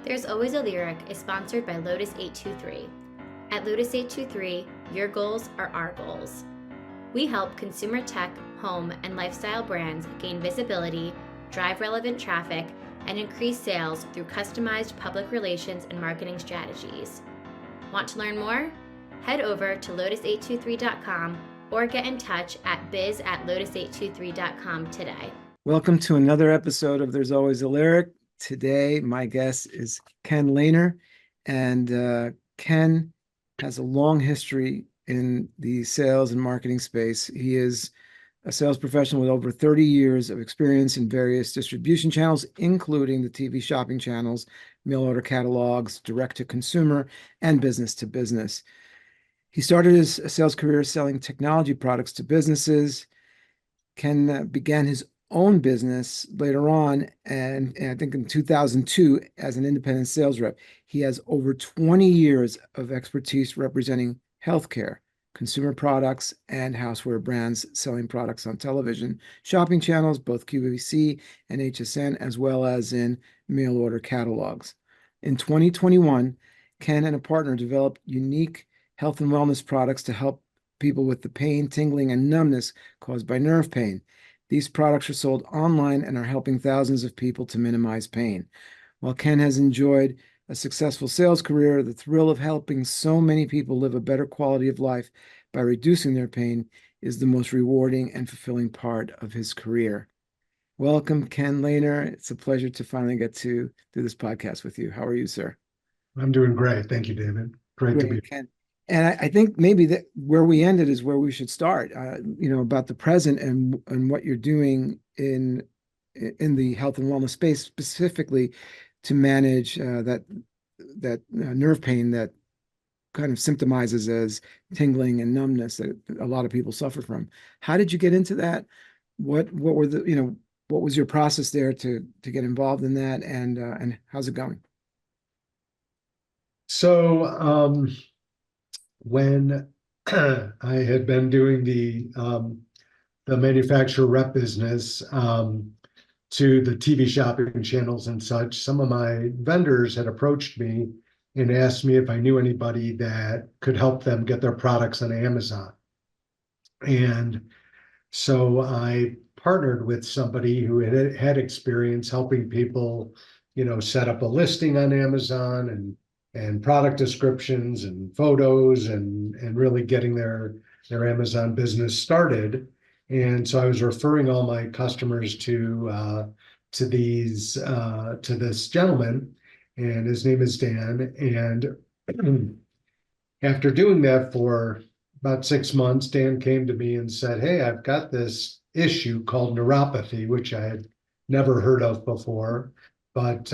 There's Always a Lyric is sponsored by Lotus 823. At Lotus 823, your goals are our goals. We help consumer tech, home, and lifestyle brands gain visibility, drive relevant traffic, and increase sales through customized public relations and marketing strategies. Want to learn more? Head over to lotus823.com or get in touch at biz@lotus823.com today. Welcome to another episode of There's Always a Lyric. Today, my guest is Ken Lehner, and Ken has a long history in the sales and marketing space. He is a sales professional with over 30 years of experience in various distribution channels, including the TV shopping channels, mail order catalogs, direct to consumer, and business to business. He started his sales career selling technology products to businesses. Ken began his own business later on, and I think in 2002 as an independent sales rep. He has over 20 years of expertise representing healthcare, consumer products, and houseware brands, selling products on television, shopping channels, both QVC and HSN, as well as in mail order catalogs. In 2021, Ken and a partner developed unique health and wellness products to help people with the pain, tingling, and numbness caused by nerve pain. These products are sold online and are helping thousands of people to minimize pain. While Ken has enjoyed a successful sales career, the thrill of helping so many people live a better quality of life by reducing their pain is the most rewarding and fulfilling part of his career. Welcome, Ken Lehner. It's a pleasure to finally get to do this podcast with you. How are you, sir? I'm doing great. Thank you, David. Great to be here. Ken. And I think maybe that where we ended is where we should start, about the present and what you're doing in the health and wellness space, specifically to manage that nerve pain that kind of symptomizes as tingling and numbness that a lot of people suffer from. How did you get into that? What were what was your process there to get involved in that, and how's it going? So when I had been doing the manufacturer rep business to the TV shopping channels and such, some of my vendors had approached me and asked me if I knew anybody that could help them get their products on Amazon. And so I partnered with somebody who had experience helping people, set up a listing on Amazon and product descriptions and photos and really getting their Amazon business started. And so I was referring all my customers to this gentleman, and his name is Dan. And after doing that for about 6 months, Dan came to me and said, "Hey, I've got this issue called neuropathy," which I had never heard of before, but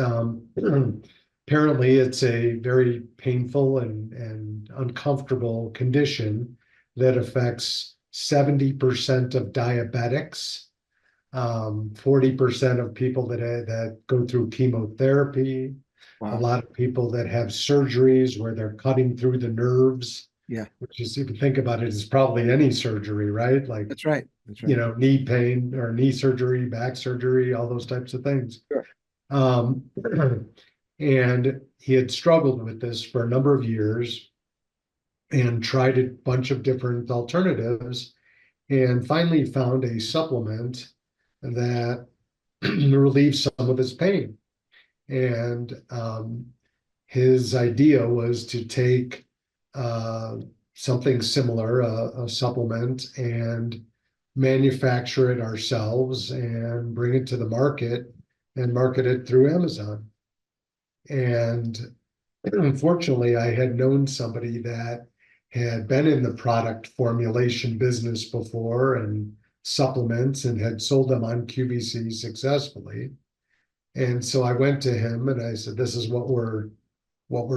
apparently it's a very painful and uncomfortable condition that affects 70% of diabetics, 40% of people that go through chemotherapy. Wow. A lot of people that have surgeries where they're cutting through the nerves. Yeah. Which is, if you think about it, is probably any surgery, right? Like That's right. Knee pain or knee surgery, back surgery, all those types of things. Sure. And he had struggled with this for a number of years and tried a bunch of different alternatives, and finally found a supplement that relieves some of his pain. And his idea was to take something similar, a supplement, and manufacture it ourselves and bring it to the market and market it through Amazon. And unfortunately, I had known somebody that had been in the product formulation business before and supplements and had sold them on QVC successfully. And so I went to him and I said, "This is what we're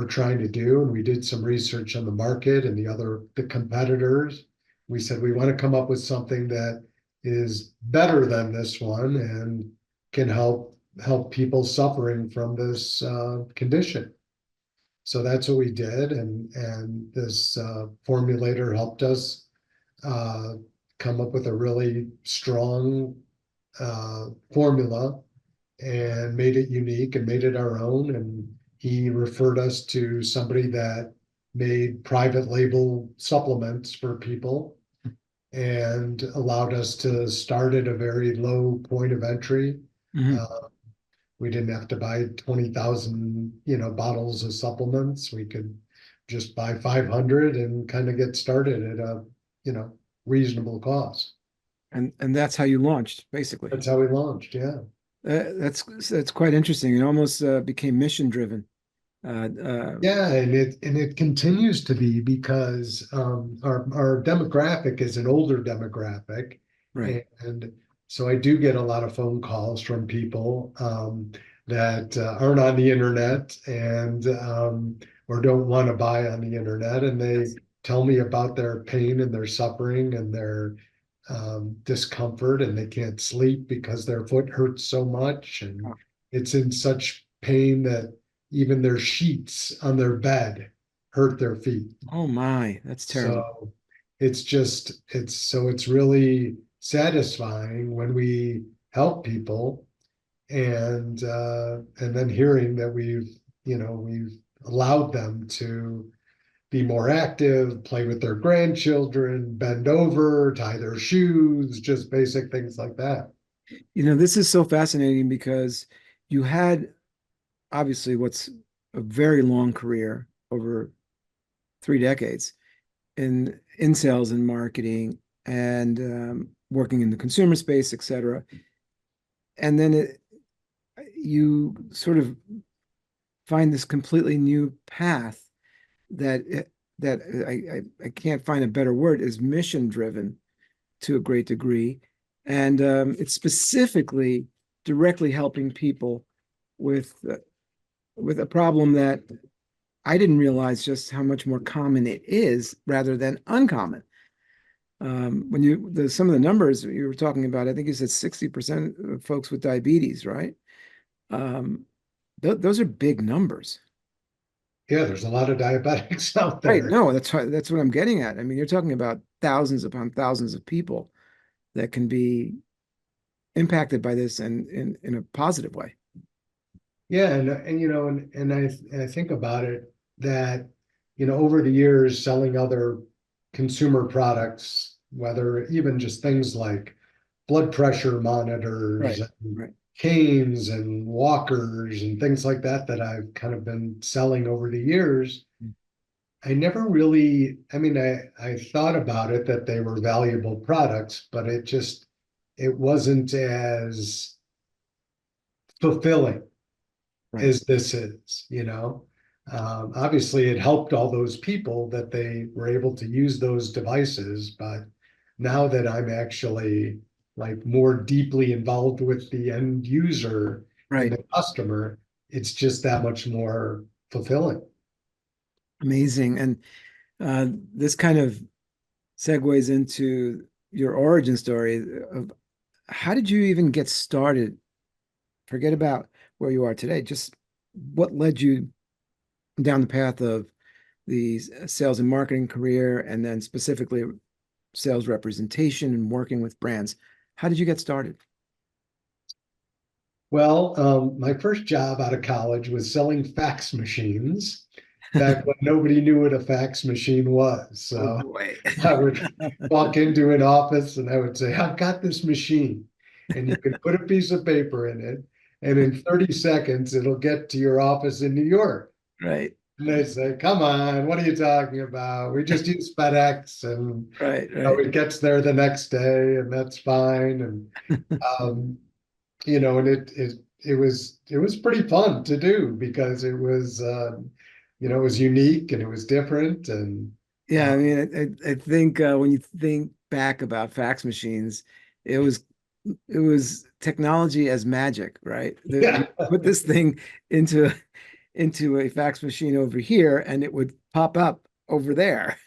trying to do." And we did some research on the market and the competitors. We said, we want to come up with something that is better than this one and can help people suffering from this condition. So that's what we did, and this formulator helped us come up with a really strong formula and made it unique and made it our own, and he referred us to somebody that made private label supplements for people and allowed us to start at a very low point of entry. Mhm. We didn't have to buy 20,000, bottles of supplements. We could just buy 500 and kind of get started at a, reasonable cost. And that's how you launched, basically. That's how we launched. Yeah. That's quite interesting. It almost became mission driven. Yeah, and it continues to be because our demographic is an older demographic, Right. and so I do get a lot of phone calls from people that aren't on the internet and or don't want to buy on the internet, and they Yes. tell me about their pain and their suffering and their discomfort, and they can't sleep because their foot hurts so much, and Oh, it's in such pain that even their sheets on their bed hurt their feet. oh my, that's terrible. So it's really satisfying when we help people and then hearing that we've allowed them to be more active, play with their grandchildren, bend over, tie their shoes, just basic things like that. This is so fascinating because you had obviously what's a very long career over 3 decades in sales and marketing and working in the consumer space, et cetera. And then you sort of find this completely new path that I can't find a better word, is mission driven to a great degree. And it's specifically directly helping people with with a problem that I didn't realize just how much more common it is rather than uncommon. When some of the numbers you were talking about, I think you said 60% of folks with diabetes, right? Um, those are big numbers. Yeah, there's a lot of diabetics out Right. there. No, that's what I'm getting at. I mean, you're talking about thousands upon thousands of people that can be impacted by this and in a positive way. Yeah, and I think about it that over the years selling other consumer products, whether even just things like blood pressure monitors Right. and Right. canes and walkers and things like that that I've kind of been selling over the years, I never really, I mean, I thought about it that they were valuable products, but it wasn't as fulfilling Right. as this is. Obviously, it helped all those people that they were able to use those devices, but now that I'm actually like more deeply involved with the end user and Right. the customer, it's just that much more fulfilling. Amazing. And this kind of segues into your origin story of how did you even get started? Forget about where you are today. Just what led you down the path of the sales and marketing career, and then specifically sales representation and working with brands. How did you get started? Well, my first job out of college was selling fax machines back when nobody knew what a fax machine was. Oh So boy. I would walk into an office and I would say, I've got this machine, and you can put a piece of paper in it, and in 30 seconds, it'll get to your office in New York. Right, And they say, come on, what are you talking about? We just use FedEx, and right, right. it gets there the next day, and that's fine. And um, and it was pretty fun to do because it was unique and it was different and Yeah, uh, I mean, I think when you think back about fax machines, it was it was technology as magic, right? You yeah, put this thing into into a fax machine over here, and it would pop up over there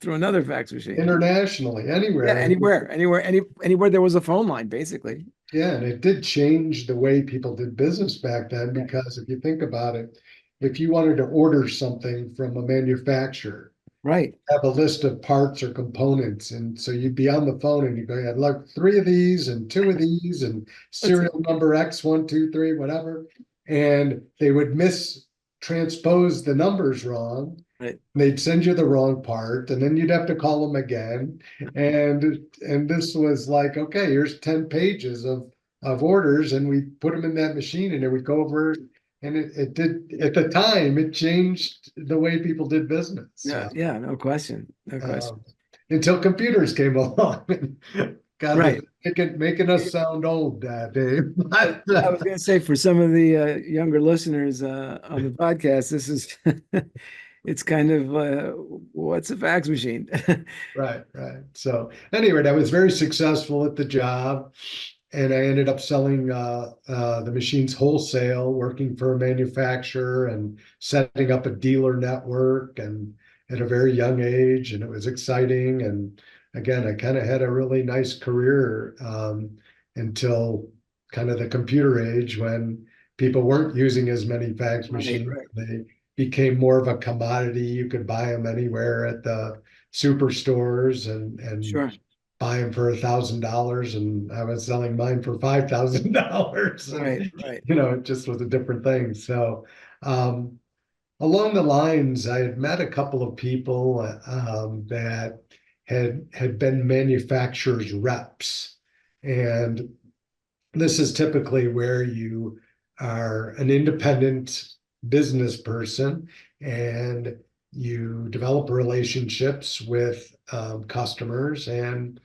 through another fax machine. internationally, Yeah, anywhere. anywhere there was a phone line, basically. Yeah, and it did change the way people did business back then Yeah. because if you think about it, if you wanted to order something from a manufacturer, Right. have a list of parts or components. And so you'd be on the phone and you go, I'd like 3 of these and 2 of these and That's it. serial number X, 1, 2, 3, whatever. And they would miss transpose the numbers wrong. Right. They'd send you the wrong part, and then you'd have to call them again. And this was like, okay, here's 10 pages of orders, and we put them in that machine, and it would go over. And it did at the time, it changed the way people did business. Yeah, yeah, no question. No question. Until computers came along and got Right. making us sound old, Dave. I was going to say for some of the younger listeners on the podcast, this is it's kind of what's a fax machine? Right, right. So anyway, I was very successful at the job, and I ended up selling the machines wholesale, working for a manufacturer and setting up a dealer network, and at a very young age, and it was exciting. And again, I kind of had a really nice career until kind of the computer age, when people weren't using as many fax machines. Right. They became more of a commodity. You could buy them anywhere at the superstores and Sure. buy them for $1,000, and I was selling mine for $5,000. Right, right. It just was a different thing. So um, along the lines, I had met a couple of people that had been manufacturers reps, and this is typically where you are an independent business person and you develop relationships with customers, and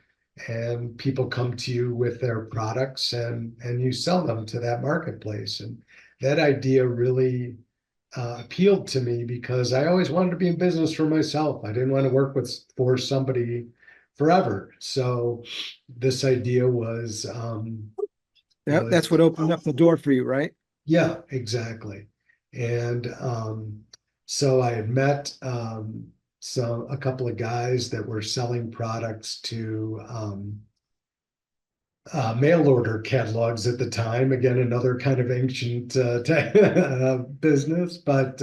people come to you with their products, and you sell them to that marketplace. And that idea really appealed to me because I always wanted to be in business for myself. I didn't want to work for somebody forever. So this idea was That's what opened up the door for you, right? yeah, exactly. And so I had met a couple of guys that were selling products to mail order catalogs at the time. Again, another kind of ancient business, but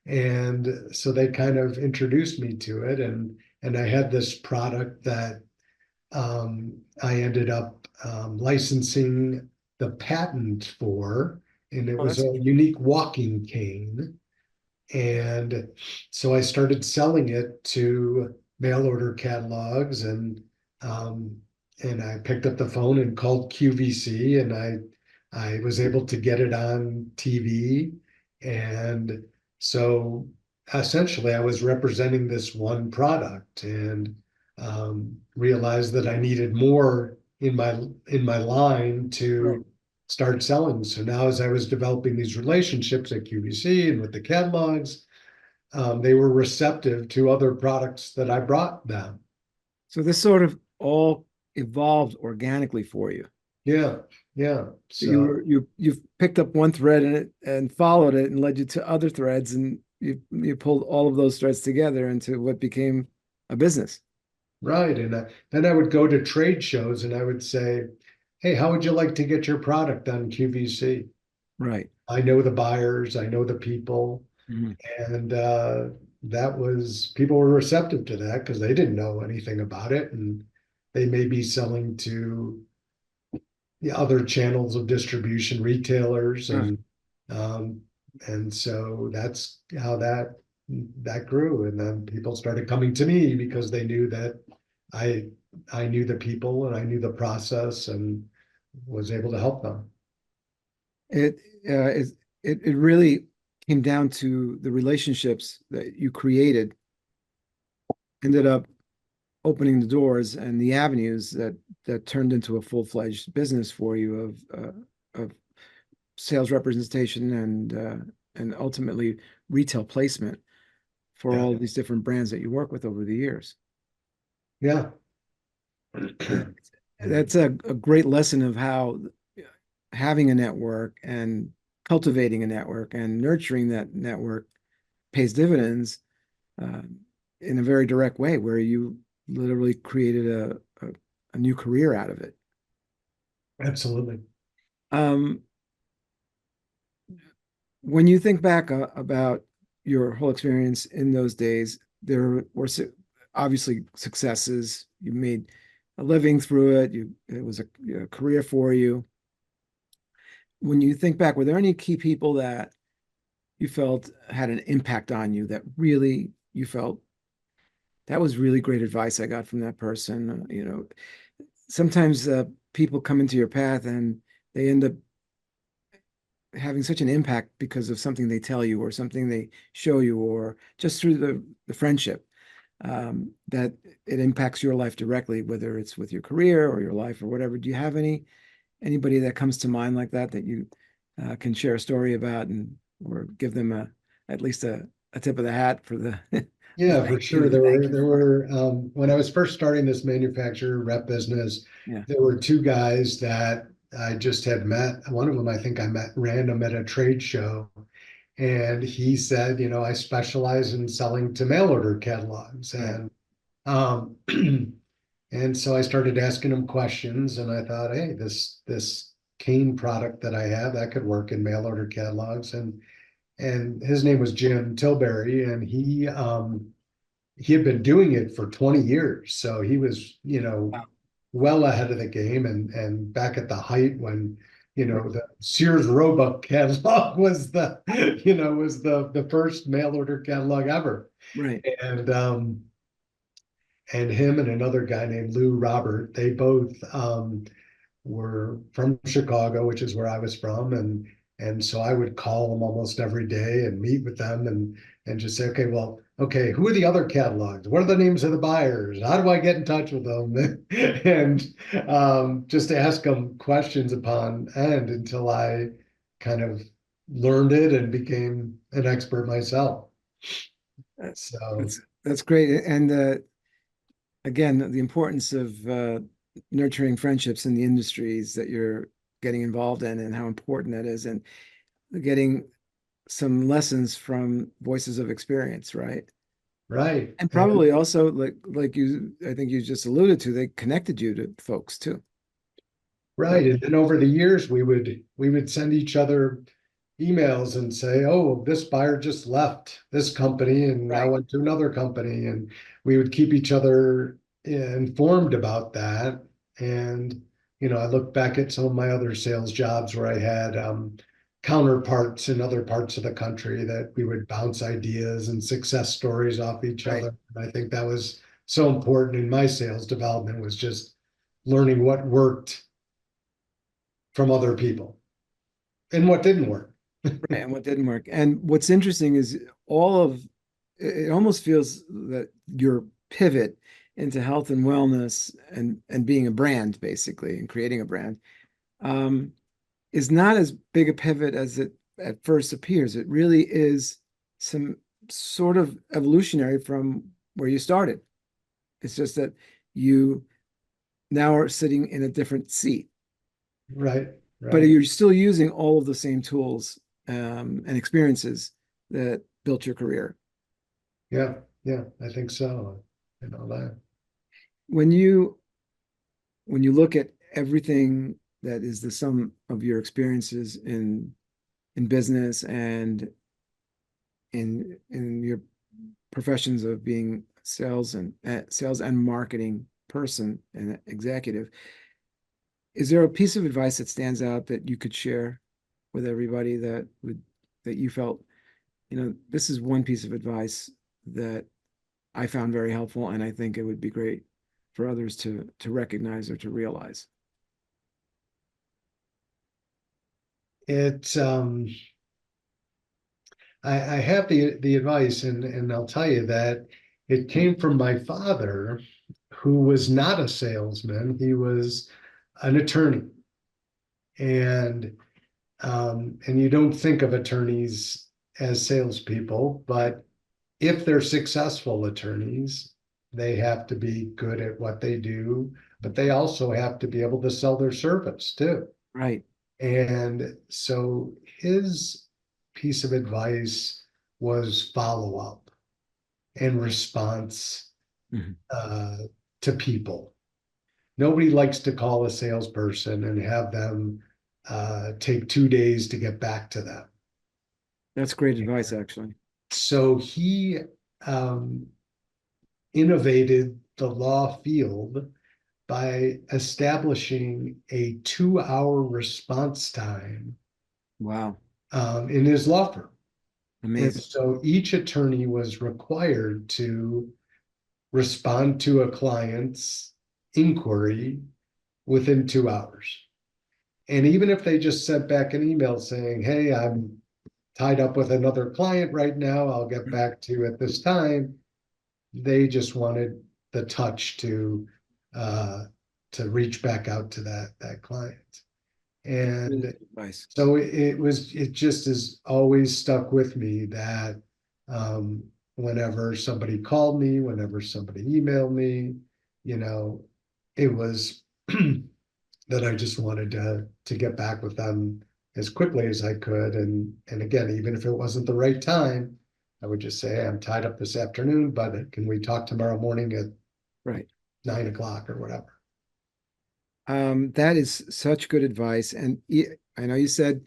and so they kind of introduced me to it, and I had this product that I ended up licensing the patent for, and it Oh, was that's a unique walking cane. And so I started selling it to mail order catalogs, um, and I picked up the phone and called QVC, and I was able to get it on TV. And so essentially I was representing this one product, and realized that I needed more in my line right. to start selling. So now, as I was developing these relationships at QVC and with the catalogs, they were receptive to other products that I brought them. So this sort of all evolved organically for you. Yeah, yeah. So you've picked up one thread in it and followed it and led you to other threads, and you pulled all of those threads together into what became a business. Right. And then I would go to trade shows and I would say, hey, how would you like to get your product on QVC? Right. I know the buyers, I know the people. Mhm. And that was, people were receptive to that because they didn't know anything about it. And they may be selling to the other channels of distribution, retailers, Huh. and so that's how that grew. And then people started coming to me because they knew that I I knew the people and I knew the process and was able to help them. It it it really came down to the relationships that you created, ended up opening the doors and the avenues that turned into a full-fledged business for you of sales representation and ultimately retail placement for Yeah, all these different brands that you work with over the years. yeah. That's a great lesson of how having a network and cultivating a network and nurturing that network pays dividends uh, in a very direct way, where you literally created a new career out of it. Absolutely. Um, when you think back about your whole experience in those days, there were obviously successes. You made a living through it. It was a career for you. When you think back, were there any key people that you felt had an impact on you that really you felt that was really great advice I got from that person? Sometimes people come into your path and they end up having such an impact because of something they tell you or something they show you or just through the friendship, that it impacts your life directly, whether it's with your career or your life or whatever. Do you have anybody that comes to mind like that you can share a story about and or give them at least a tip of the hat for the the Yeah, thank for sure. you, the There thank were you there for it. were when I was first starting this manufacturer rep business, Yeah. there were two guys that I just had met. One of them I think I met random at a trade show, and he said, I specialize in selling to mail order catalogs, Right. and um, and so I started asking him questions, and I thought, hey, this cane product that I have that could work in mail order catalogs, and his name was Jim Tilbury, and he had been doing it for 20 years. So he was, Wow. well ahead of the game and back at the height when, Right. the Sears Roebuck catalog was the first mail order catalog ever. Right. And and him and another guy named Lou Robert, they both were from Chicago, which is where I was from, and so I would call them almost every day and meet with them and just say, okay, well, okay, who are the other catalogs? What are the names of the buyers? How do I get in touch with them? And just ask them questions upon end until I kind of learned it and became an expert myself. Uh, So that's great. And again, the importance of nurturing friendships in the industries that you're getting involved in and how important that is, and getting some lessons from voices of experience, right? right. And And probably also like you, I think you just alluded to, they connected you to folks too. That right. And then over the years we would send each other emails and say, oh, this buyer just left this company and now right, went to another company. And we would keep each other informed about that. And, I look back at some of my other sales jobs where I had counterparts in other parts of the country that we would bounce ideas and success stories off each right. other. And I think that was so important in my sales development was just learning what worked from other people and what didn't work. Right, and what didn't work. And what's interesting is all of it almost feels that your pivot into health and wellness and being a brand basically and creating a brand um, is not as big a pivot as it at first appears. It really is some sort of evolutionary from where you started. It's just that you now are sitting in a different seat, Right, but right. you're still using all of the same tools and experiences that built your career. Yeah, yeah, I think so. And all that. When you look at everything that is the sum of your experiences in business and in your professions of being sales and marketing person and executive, is there a piece of advice that stands out that you could share with everybody that you felt, this is one piece of advice that I found very helpful, and I think it would be great for others to recognize or to realize. It's I have the advice and I'll tell you that it came from my father, who was not a salesman. He was an attorney. And you don't think of attorneys as salespeople, but if they're successful attorneys, they have to be good at what they do, but they also have to be able to sell their service too. Right. And so his piece of advice was follow up and response Mhm. uh, to people. Nobody likes to call a salesperson and have them take 2 days to get back to them. That's great advice, actually. So he um, innovated the law field by establishing a 2 hour response time Wow. in his law firm. And Amazing. so each attorney was required to respond to a client's inquiry within 2 hours. And even if they just sent back an email saying, hey, I'm tied up with another client right now, I'll get back to you at this time, they just wanted the touch to reach back out to that client. Really And good advice. so it just has always stuck with me that um, whenever somebody called me, whenever somebody emailed me, you know, it was that I just wanted to get back with them as quickly as I could. And again, even if it wasn't the right time, I would just say, hey, I'm tied up this afternoon, but can we talk tomorrow morning at Right. 9 o'clock or whatever? That is such good advice. And I know you said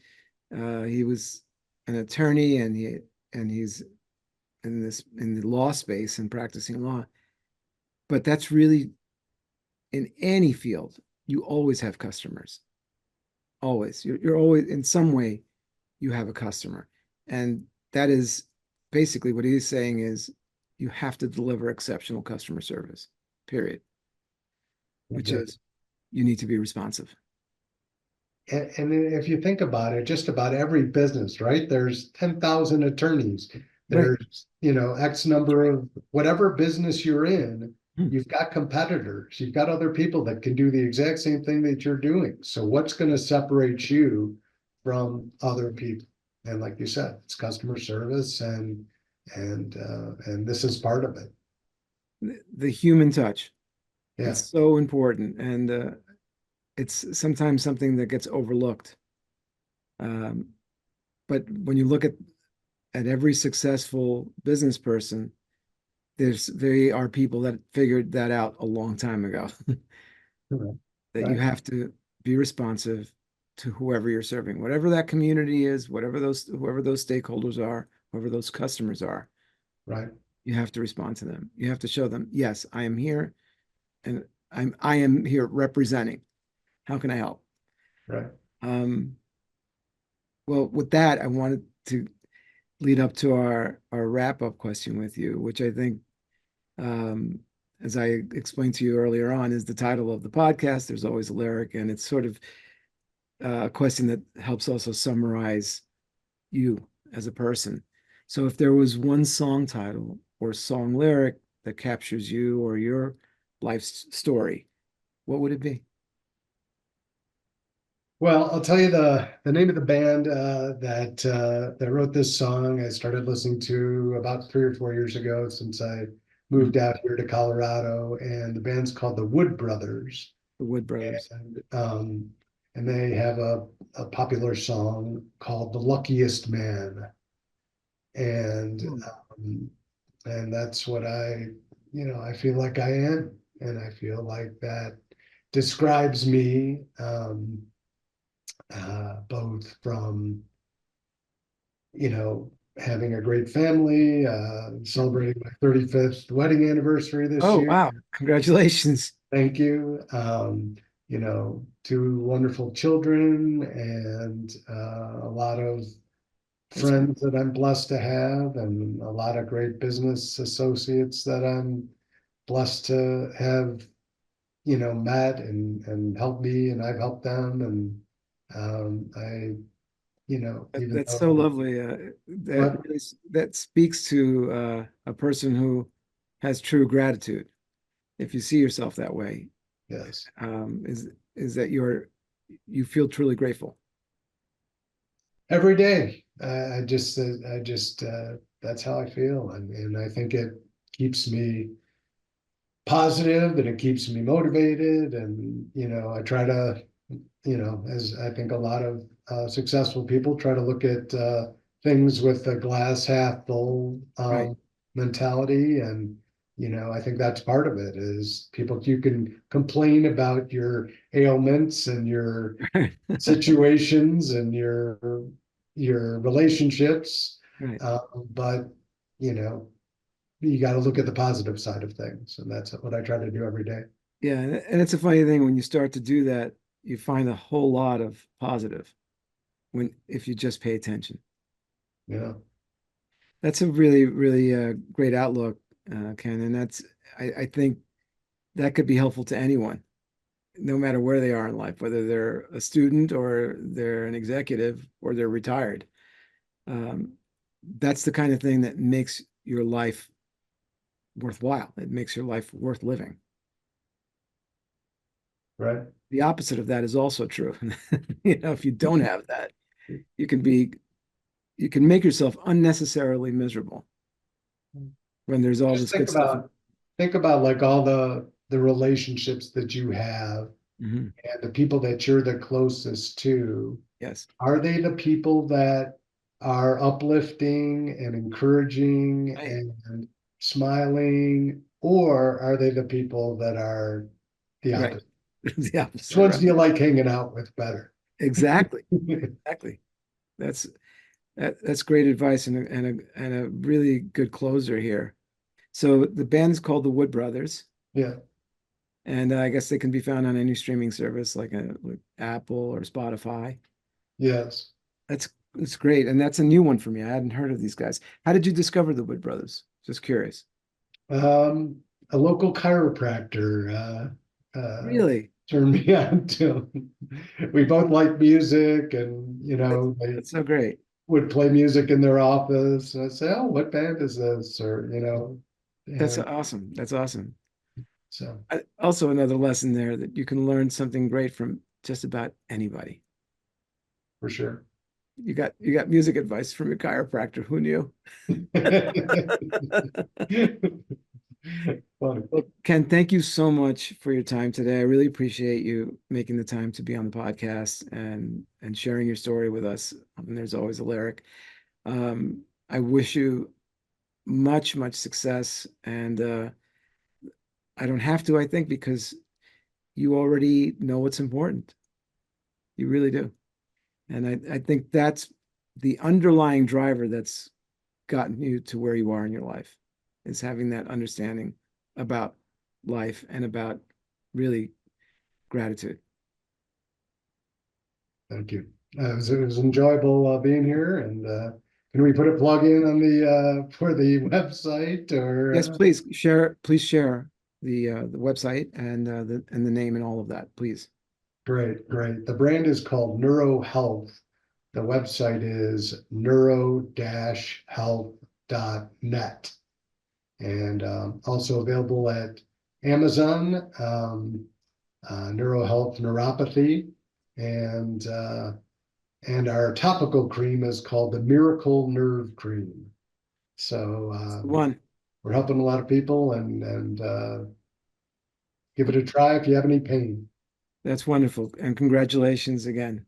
he was an attorney and he's in the law space and practicing law. But that's really in any field, you always have customers. Always. You're always in some way you have a customer. And that is basically what he's saying is you have to deliver exceptional customer service, period, which Exactly. is you need to be responsive. And if you think about it, just about every business, right? There's 10,000 attorneys. Right. There's, X number of whatever business you're in, Hmm. you've got competitors. You've got other people that can do the exact same thing that you're doing. So what's going to separate you from other people? And like you said, it's customer service and this is part of it. The human touch. Yeah. It's so important. And it's sometimes something that gets overlooked. Um, but when you look at every successful business person, they are people that figured that out a long time ago. That you Right. have to be responsive to whoever you're serving, whatever that community is, whoever those stakeholders are, whoever those customers are, Right. you have to respond to them. You have to show them, yes, I am here and I am here representing. How can I help? Right. Um, well, with that, I wanted to lead up to our wrap-up question with you, which I think um, as I explained to you earlier on, is the title of the podcast. There's always a lyric, and it's sort of a question that helps also summarize you as a person. So if there was one song title or song lyric that captures you or your life's story, what would it be? Well, I'll tell you the name of the band that wrote this song. I started listening to about 3 or 4 years ago since I Hmm. moved out here to Colorado, and the band's called the Wood Brothers, The Wood Brothers. and they have a popular song called "The Luckiest Man," and Hmm. um, and that's what I feel like I am, and I feel like that describes me. Both from having a great family, celebrating my 35th wedding anniversary this Oh, year. wow. Congratulations. Thank you. Two wonderful children and a lot of That's friends that I'm blessed to have, and a lot of great business associates that I'm blessed to have, met and helped me, and I've helped them. And even that's so though lovely. That what, really, that speaks to a person who has true gratitude. If you see yourself that way, yes, is that you feel truly grateful. every day, that's how I feel. And I think it keeps me positive and it keeps me motivated. And, I try to, as I think a lot of successful people try to look at things with a glass half full Right. mentality. And, I think that's part of it is you can complain about your ailments and your situations and your relationships, Right. uh, but you know you got to look at the positive side of things, and that's what I try to do every day. Yeah, and it's a funny thing when you start to do that, you find a whole lot of positive when if you just pay attention. Yeah, That's a really, really great outlook, Ken. And I think that could be helpful to anyone, no matter where they are in life, whether they're a student or they're an executive or they're retired. Um, that's the kind of thing that makes your life worthwhile. It makes your life worth living. Right. The opposite of that is also true. If you don't have that, you can be you can make yourself unnecessarily miserable when there's all Just this good stuff. think about like all the relationships that you have Mhm. and the people that you're the closest to. Yes. Are they the people that are uplifting and encouraging Right. and smiling, or are they the people that are the Right. opposite? The Which opposite, ones right? do you like hanging out with better? Exactly. Exactly. That's that's great advice and a really good closer here. So the band's called the Wood Brothers, Yeah, and I guess they can be found on any streaming service like Apple or Spotify. yes. That's great, and that's a new one for me. I hadn't heard of these guys. How did you discover the Wood Brothers? Just curious. A local chiropractor Really? turned me on to. We both like music, and That's they that's so great. would play music in their office. And I'd say, "Oh, what band is this?" Or That's and awesome. That's awesome. so Also, another lesson there that you can learn something great from just about anybody. for sure. You got music advice from your chiropractor. Who knew? Funny. Well, Ken, thank you so much for your time today. I really appreciate you making the time to be on the podcast and sharing your story with us. And there's always a lyric. I wish you much, much success. And I don't have to, I think, because you already know what's important. You really do. And I think that's the underlying driver that's gotten you to where you are in your life, is having that understanding about life and about really gratitude. Thank you. It was enjoyable being here. And can we put a plug in on the for the website Yes, or? please share the website and the name and all of that, please. Great, great. The brand is called Neuro Health. The website is neuro-health.net, and also available at Amazon, Neuro Health Neuropathy, and uh, and our topical cream is called the Miracle Nerve Cream. So It's the one. we're helping a lot of people, and give it a try if you have any pain. That's wonderful. And congratulations again.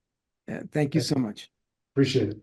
Thank you Okay. so much. Appreciate it.